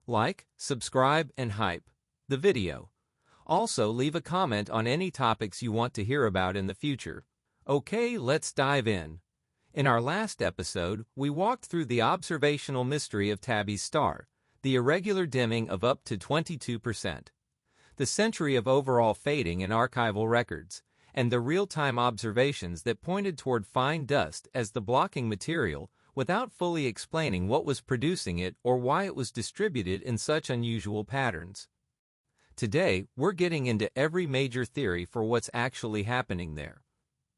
Like, subscribe, and hype the video. Also, leave a comment on any topics you want to hear about in the future. Okay, let's dive in. In our last episode, we walked through the observational mystery of Tabby Star, the irregular dimming of up to 22%, the century of overall fading in archival records, and the real-time observations that pointed toward fine dust as the blocking material without fully explaining what was producing it or why it was distributed in such unusual patterns. Today, we're getting into every major theory for what's actually happening there.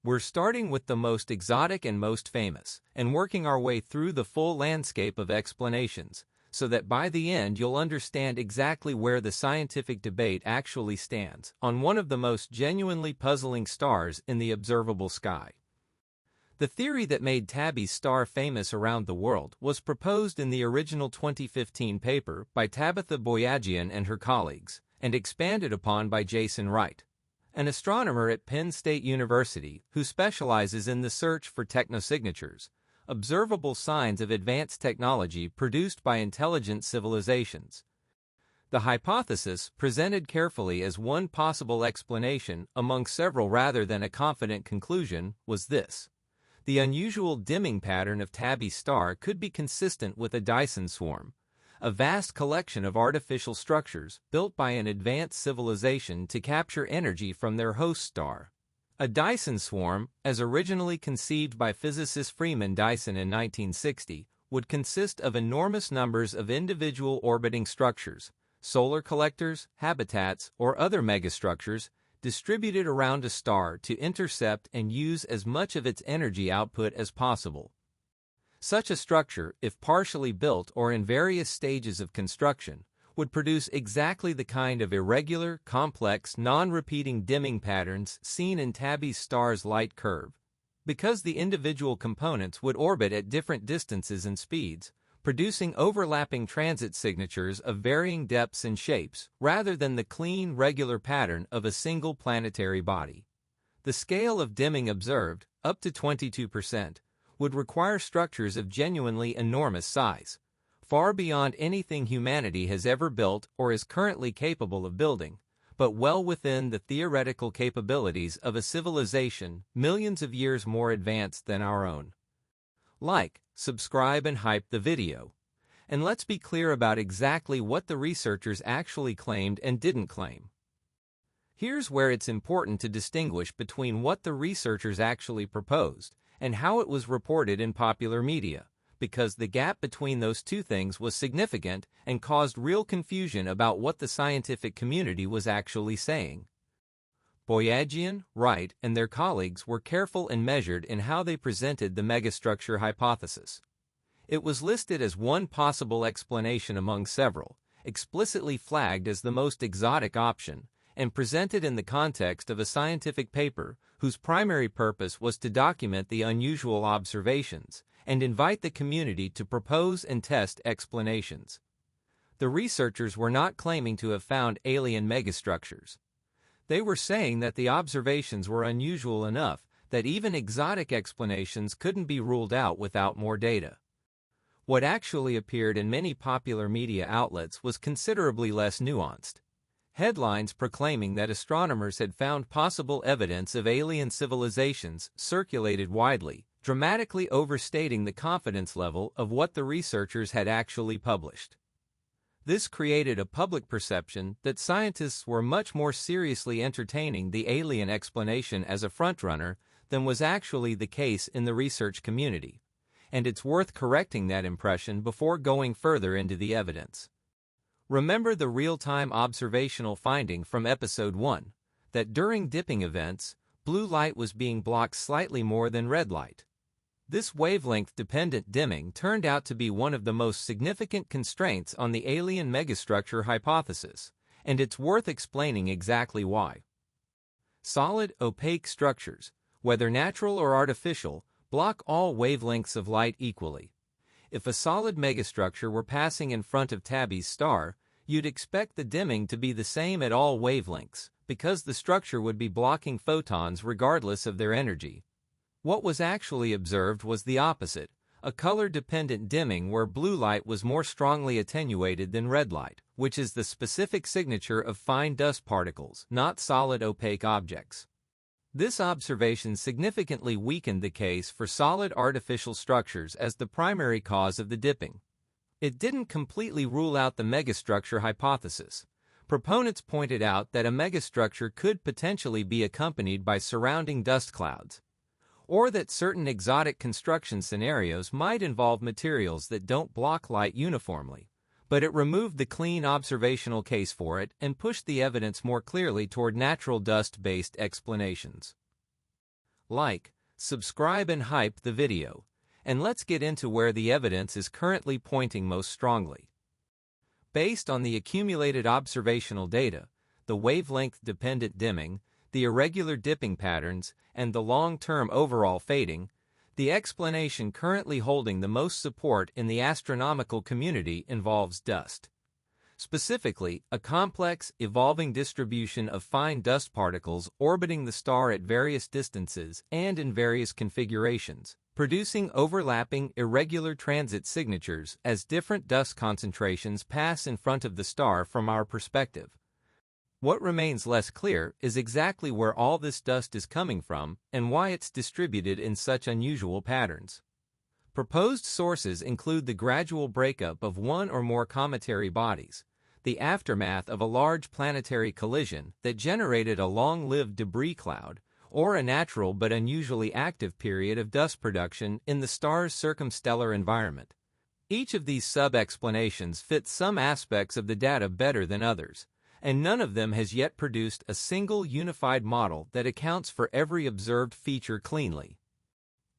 We're starting with the most exotic and most famous, and working our way through the full landscape of explanations, so that by the end you'll understand exactly where the scientific debate actually stands on one of the most genuinely puzzling stars in the observable sky. The theory that made Tabby Star famous around the world was proposed in the original 2015 paper by Tabitha Boyajian and her colleagues, and expanded upon by Jason Wright, an astronomer at Penn State University who specializes in the search for technosignatures, observable signs of advanced technology produced by intelligent civilizations. The hypothesis, presented carefully as one possible explanation among several rather than a confident conclusion, was this: the unusual dimming pattern of Tabby Star could be consistent with a Dyson swarm, a vast collection of artificial structures built by an advanced civilization to capture energy from their host star. A Dyson swarm, as originally conceived by physicist Freeman Dyson in 1960, would consist of enormous numbers of individual orbiting structures, solar collectors, habitats, or other megastructures, distributed around a star to intercept and use as much of its energy output as possible. Such a structure, if partially built or in various stages of construction, would produce exactly the kind of irregular, complex, non-repeating dimming patterns seen in Tabby Star's light curve. Because the individual components would orbit at different distances and speeds, producing overlapping transit signatures of varying depths and shapes, rather than the clean, regular pattern of a single planetary body. The scale of dimming observed, up to 22%, would require structures of genuinely enormous size, far beyond anything humanity has ever built or is currently capable of building, but well within the theoretical capabilities of a civilization millions of years more advanced than our own. Like, subscribe, and hype the video. And let's be clear about exactly what the researchers actually claimed and didn't claim. Here's where it's important to distinguish between what the researchers actually proposed and how it was reported in popular media, because the gap between those two things was significant and caused real confusion about what the scientific community was actually saying. Boyajian, Wright, and their colleagues were careful and measured in how they presented the megastructure hypothesis. It was listed as one possible explanation among several, explicitly flagged as the most exotic option, and presented in the context of a scientific paper whose primary purpose was to document the unusual observations and invite the community to propose and test explanations. The researchers were not claiming to have found alien megastructures. They were saying that the observations were unusual enough that even exotic explanations couldn't be ruled out without more data. What actually appeared in many popular media outlets was considerably less nuanced. Headlines proclaiming that astronomers had found possible evidence of alien civilizations circulated widely, dramatically overstating the confidence level of what the researchers had actually published. This created a public perception that scientists were much more seriously entertaining the alien explanation as a frontrunner than was actually the case in the research community, and it's worth correcting that impression before going further into the evidence. Remember the real-time observational finding from Episode 1, that during dipping events, blue light was being blocked slightly more than red light. This wavelength-dependent dimming turned out to be one of the most significant constraints on the alien megastructure hypothesis, and it's worth explaining exactly why. Solid, opaque structures, whether natural or artificial, block all wavelengths of light equally. If a solid megastructure were passing in front of Tabby's star, you'd expect the dimming to be the same at all wavelengths, because the structure would be blocking photons regardless of their energy. What was actually observed was the opposite, a color-dependent dimming where blue light was more strongly attenuated than red light, which is the specific signature of fine dust particles, not solid opaque objects. This observation significantly weakened the case for solid artificial structures as the primary cause of the dipping. It didn't completely rule out the megastructure hypothesis. Proponents pointed out that a megastructure could potentially be accompanied by surrounding dust clouds, or that certain exotic construction scenarios might involve materials that don't block light uniformly. But it removed the clean observational case for it and pushed the evidence more clearly toward natural dust-based explanations. Like, subscribe and hype the video, and let's get into where the evidence is currently pointing most strongly. Based on the accumulated observational data, the wavelength-dependent dimming, the irregular dipping patterns, and the long-term overall fading, the explanation currently holding the most support in the astronomical community involves dust. Specifically, a complex, evolving distribution of fine dust particles orbiting the star at various distances and in various configurations, producing overlapping, irregular transit signatures as different dust concentrations pass in front of the star from our perspective. What remains less clear is exactly where all this dust is coming from and why it's distributed in such unusual patterns. Proposed sources include the gradual breakup of one or more cometary bodies, the aftermath of a large planetary collision that generated a long-lived debris cloud, or a natural but unusually active period of dust production in the star's circumstellar environment. Each of these sub-explanations fits some aspects of the data better than others, and none of them has yet produced a single unified model that accounts for every observed feature cleanly.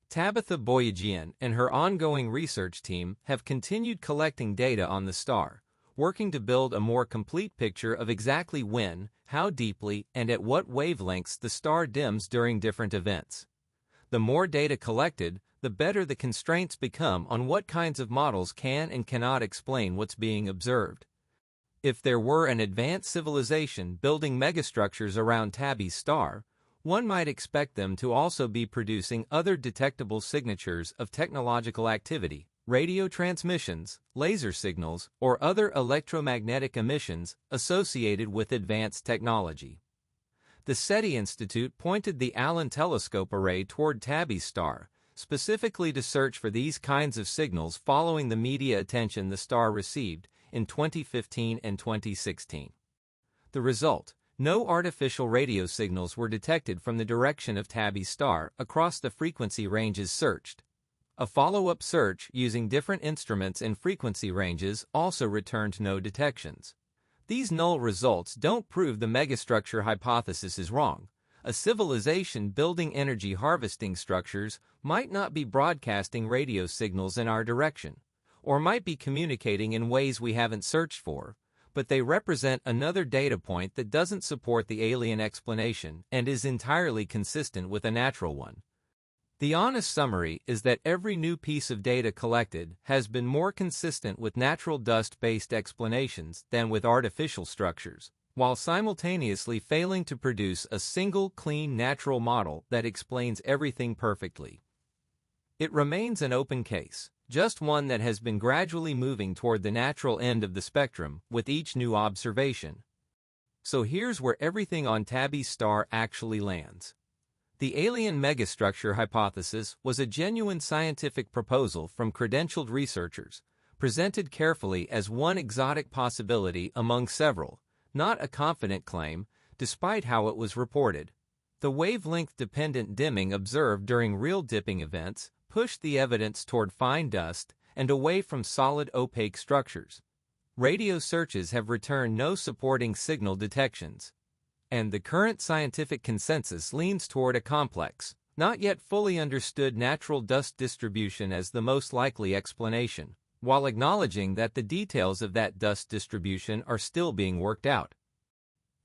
Tabitha Boyajian and her ongoing research team have continued collecting data on the star, working to build a more complete picture of exactly when, how deeply, and at what wavelengths the star dims during different events. The more data collected, the better the constraints become on what kinds of models can and cannot explain what's being observed. If there were an advanced civilization building megastructures around Tabby Star, one might expect them to also be producing other detectable signatures of technological activity, radio transmissions, laser signals, or other electromagnetic emissions associated with advanced technology. The SETI Institute pointed the Allen Telescope Array toward Tabby Star, specifically to search for these kinds of signals following the media attention the star received in 2015 and 2016. The result: no artificial radio signals were detected from the direction of Tabby Star across the frequency ranges searched. A follow-up search using different instruments and frequency ranges also returned no detections. These null results don't prove the megastructure hypothesis is wrong. A civilization building energy harvesting structures might not be broadcasting radio signals in our direction, or might be communicating in ways we haven't searched for, but they represent another data point that doesn't support the alien explanation and is entirely consistent with a natural one. The honest summary is that every new piece of data collected has been more consistent with natural dust-based explanations than with artificial structures, while simultaneously failing to produce a single clean natural model that explains everything perfectly. It remains an open case, just one that has been gradually moving toward the natural end of the spectrum with each new observation. So here's where everything on Tabby Star actually lands. The alien megastructure hypothesis was a genuine scientific proposal from credentialed researchers, presented carefully as one exotic possibility among several, not a confident claim, despite how it was reported. The wavelength-dependent dimming observed during real dipping events pushed the evidence toward fine dust and away from solid opaque structures. Radio searches have returned no supporting signal detections, and the current scientific consensus leans toward a complex, not yet fully understood natural dust distribution as the most likely explanation, while acknowledging that the details of that dust distribution are still being worked out.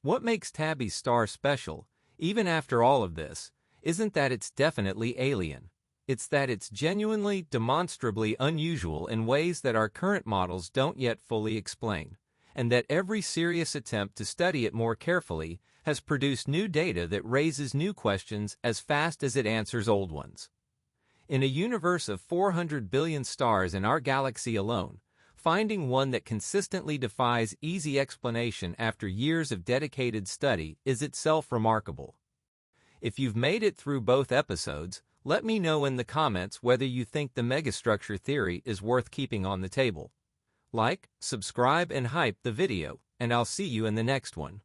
What makes Tabby Star special, even after all of this, isn't that it's definitely alien. It's that it's genuinely, demonstrably unusual in ways that our current models don't yet fully explain, and that every serious attempt to study it more carefully has produced new data that raises new questions as fast as it answers old ones. In a universe of 400 billion stars in our galaxy alone, finding one that consistently defies easy explanation after years of dedicated study is itself remarkable. If you've made it through both episodes, let me know in the comments whether you think the megastructure theory is worth keeping on the table. Like, subscribe, and hype the video, and I'll see you in the next one.